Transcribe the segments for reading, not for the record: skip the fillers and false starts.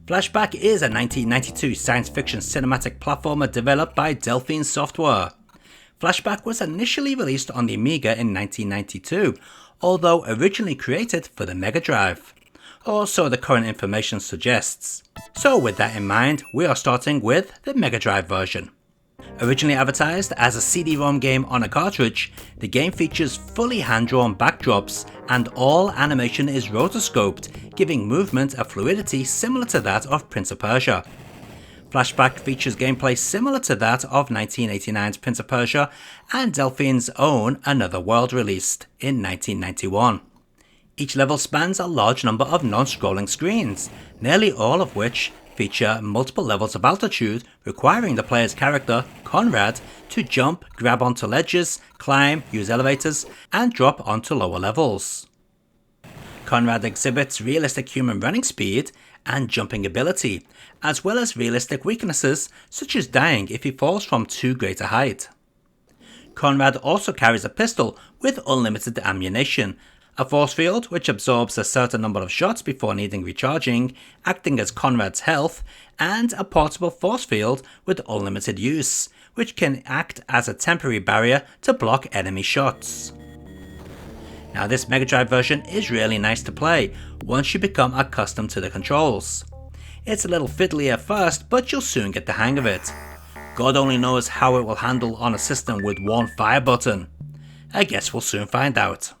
Flashback is a 1992 science fiction cinematic platformer developed by Delphine Software. Flashback was initially released on the Amiga in 1992, although originally created for the Mega Drive. Or so the current information suggests. So with that in mind, we are starting with the Mega Drive version. Originally advertised as a CD-ROM game on a cartridge, the game features fully hand-drawn backdrops and all animation is rotoscoped, giving movement a fluidity similar to that of Prince of Persia. Flashback features gameplay similar to that of 1989's Prince of Persia and Delphine's own Another World released in 1991. Each level spans a large number of non-scrolling screens, nearly all of which feature multiple levels of altitude, requiring the player's character, Conrad, to jump, grab onto ledges, climb, use elevators, and drop onto lower levels. Conrad exhibits realistic human running speed and jumping ability, as well as realistic weaknesses such as dying if he falls from too great a height. Conrad also carries a pistol with unlimited ammunition, a force field which absorbs a certain number of shots before needing recharging, acting as Conrad's health, and a portable force field with unlimited use, which can act as a temporary barrier to block enemy shots. Now this Mega Drive version is really nice to play once you become accustomed to the controls. It's a little fiddly at first, but you'll soon get the hang of it. God only knows how it will handle on a system with one fire button. I guess we'll soon find out.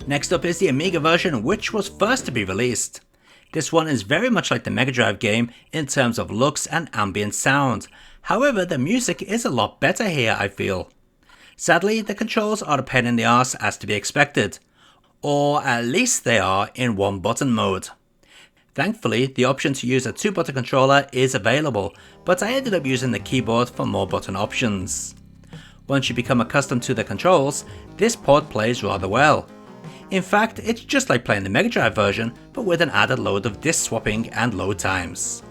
Next up is the Amiga version, which was first to be released. This one is very much like the Mega Drive game in terms of looks and ambient sound, however the music is a lot better here I feel. Sadly, the controls are a pain in the arse as to be expected, or at least they are in one button mode. Thankfully, the option to use a 2-button controller is available, but I ended up using the keyboard for more button options. Once you become accustomed to the controls, this port plays rather well. In fact, it's just like playing the Mega Drive version, but with an added load of disc swapping and load times.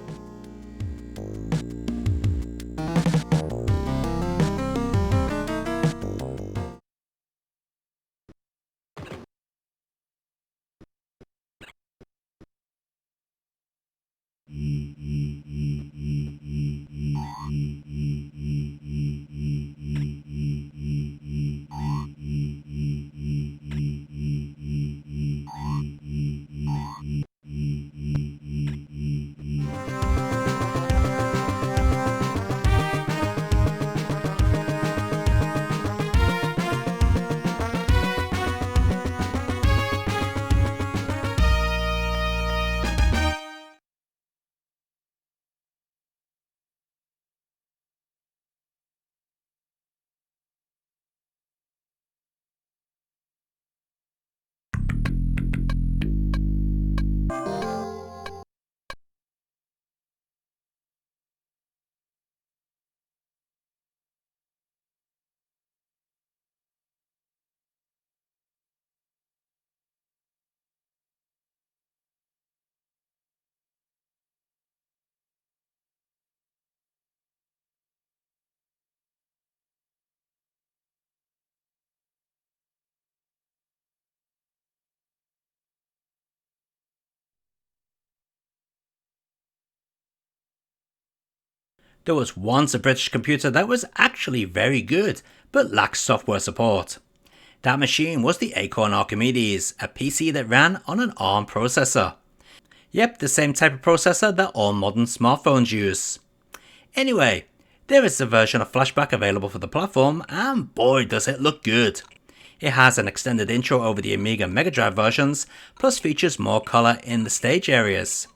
There was once a British computer that was actually very good, but lacked software support. That machine was the Acorn Archimedes, a PC that ran on an ARM processor. Yep, the same type of processor that all modern smartphones use. Anyway, there is a version of Flashback available for the platform, and boy does it look good. It has an extended intro over the Amiga and Mega Drive versions, plus features more colour in the stage areas.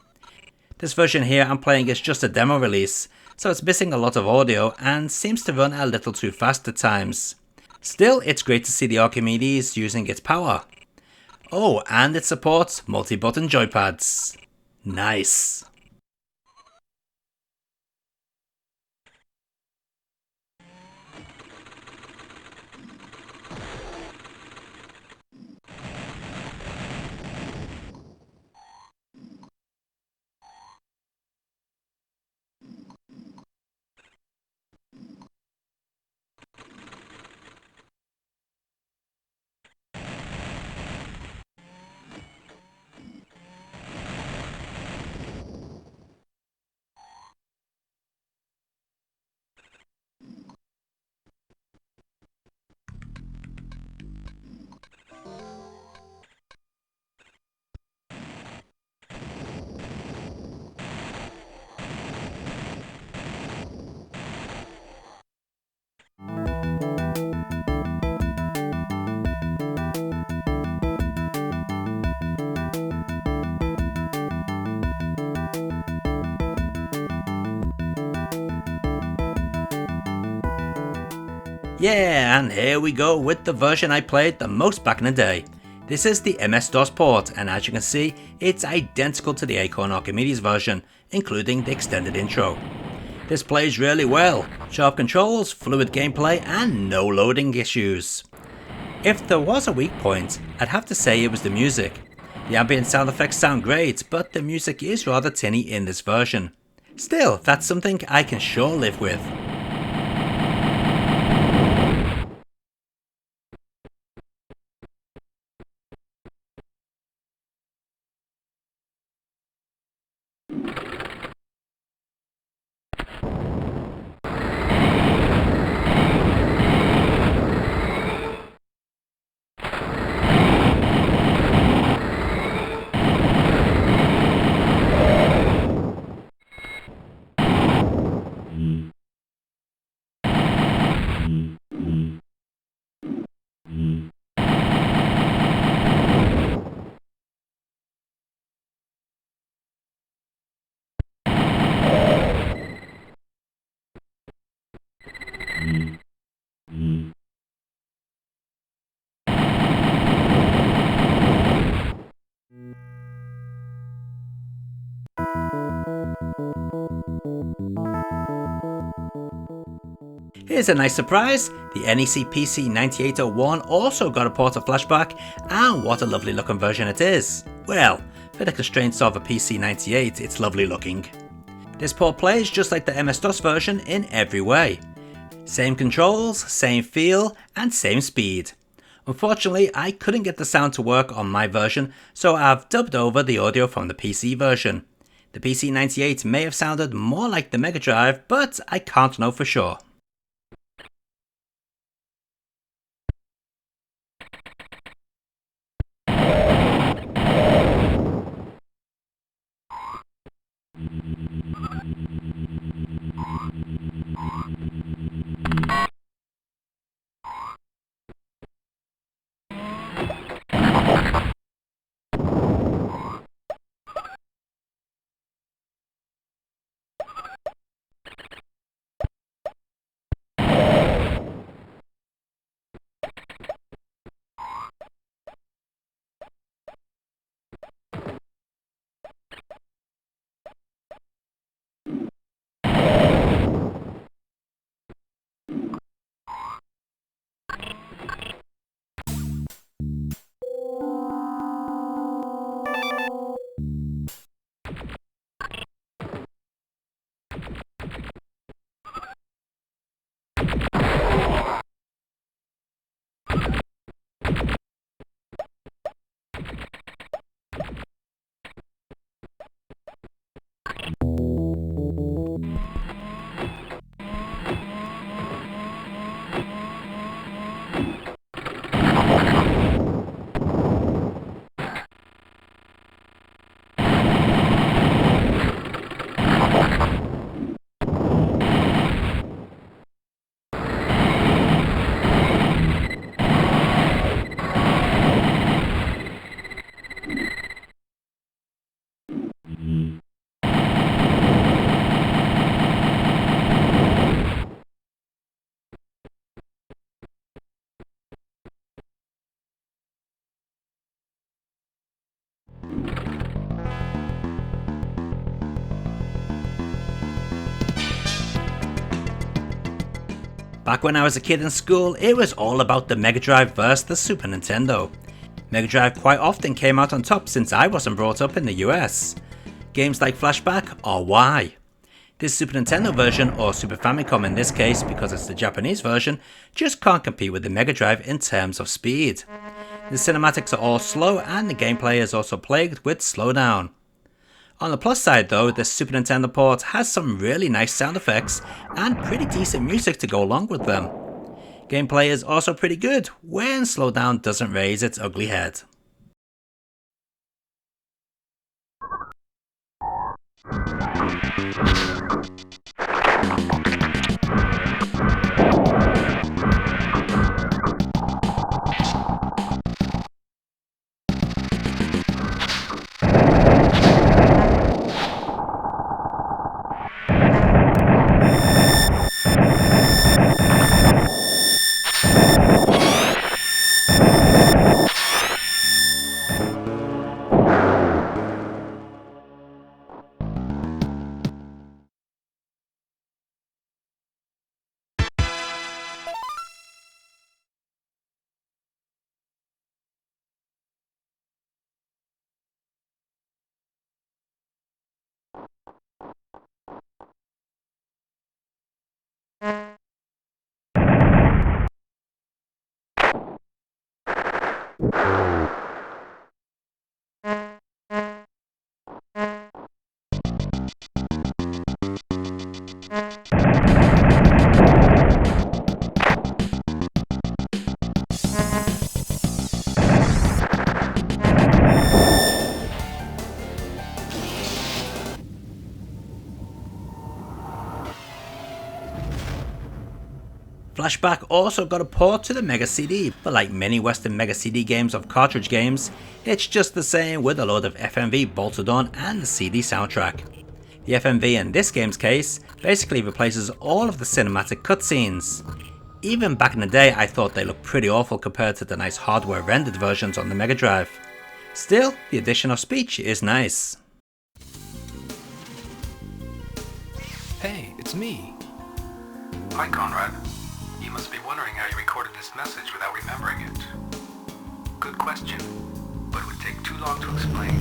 This version here I'm playing is just a demo release, so it's missing a lot of audio and seems to run a little too fast at times. Still, it's great to see the Archimedes using its power. Oh, and it supports multi-button joypads. Nice. Yeah, and here we go with the version I played the most back in the day. This is the MS-DOS port, and as you can see, it's identical to the Acorn Archimedes version, including the extended intro. This plays really well, sharp controls, fluid gameplay, and no loading issues. If there was a weak point, I'd have to say it was the music. The ambient sound effects sound great, but the music is rather tinny in this version. Still, that's something I can sure live with. Here's a nice surprise, the NEC PC 9801 also got a port of Flashback, and what a lovely looking version it is. Well, for the constraints of a PC98, it's lovely looking. This port plays just like the MS-DOS version in every way. Same controls, same feel, and same speed. Unfortunately, I couldn't get the sound to work on my version, so I've dubbed over the audio from the PC version. The PC98 may have sounded more like the Mega Drive, but I can't know for sure. Back when I was a kid in school, it was all about the Mega Drive versus the Super Nintendo. Mega Drive quite often came out on top since I wasn't brought up in the US. Games like Flashback are why. This Super Nintendo version, or Super Famicom in this case because it's the Japanese version, just can't compete with the Mega Drive in terms of speed. The cinematics are all slow and the gameplay is also plagued with slowdown. On the plus side though, the Super Nintendo port has some really nice sound effects and pretty decent music to go along with them. Gameplay is also pretty good when slowdown doesn't raise its ugly head. Flashback also got a port to the Mega CD, but like many Western Mega CD games of cartridge games, it's just the same with a load of FMV bolted on and the CD soundtrack. The FMV in this game's case basically replaces all of the cinematic cutscenes. Even back in the day I thought they looked pretty awful compared to the nice hardware rendered versions on the Mega Drive. Still, the addition of speech is nice. Hey, it's me. Hi, Conrad. You must be wondering how you recorded this message without remembering it. Good question, but it would take too long to explain.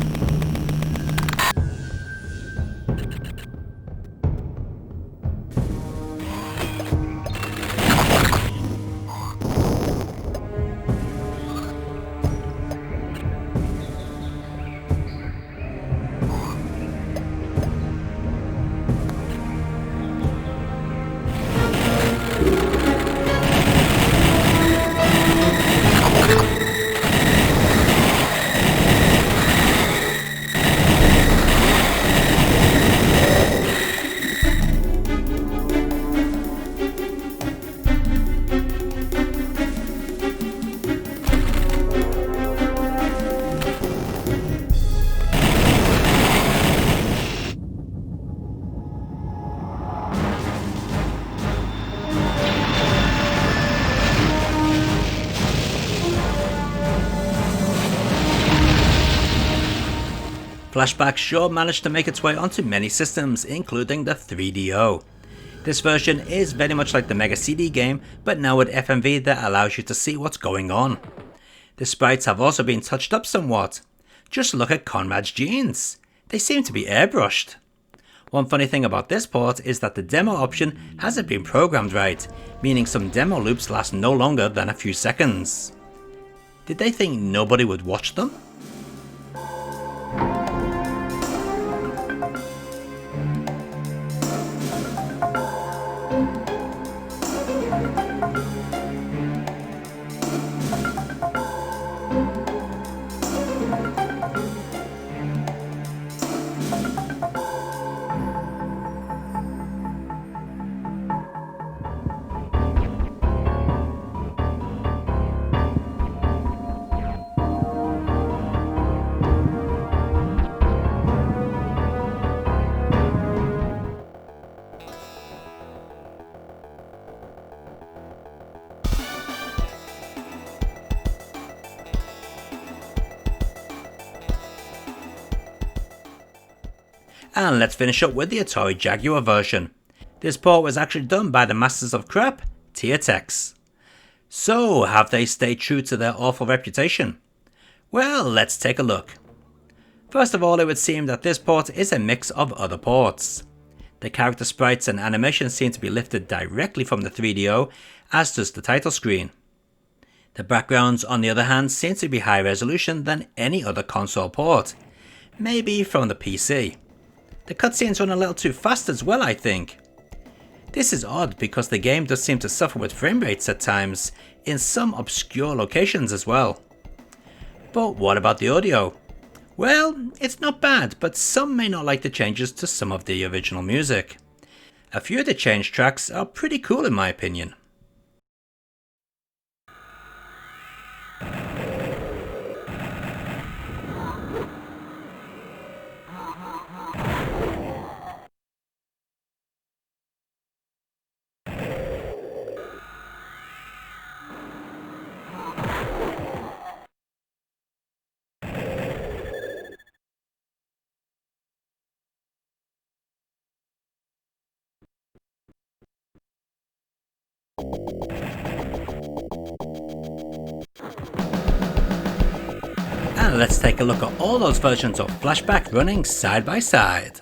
Flashback sure managed to make its way onto many systems, including the 3DO. This version is very much like the Mega CD game, but now with FMV that allows you to see what's going on. The sprites have also been touched up somewhat. Just look at Conrad's jeans. They seem to be airbrushed. One funny thing about this port is that the demo option hasn't been programmed right, meaning some demo loops last no longer than a few seconds. Did they think nobody would watch them? And let's finish up with the Atari Jaguar version. This port was actually done by the Masters of Crap, THX. So, have they stayed true to their awful reputation? Well, let's take a look. First of all, it would seem that this port is a mix of other ports. The character sprites and animations seem to be lifted directly from the 3DO, as does the title screen. The backgrounds, on the other hand, seem to be higher resolution than any other console port, maybe from the PC. The cutscenes run a little too fast as well, I think. This is odd because the game does seem to suffer with frame rates at times, in some obscure locations as well. But what about the audio? Well, it's not bad, but some may not like the changes to some of the original music. A few of the changed tracks are pretty cool in my opinion. And let's take a look at all those versions of Flashback running side by side.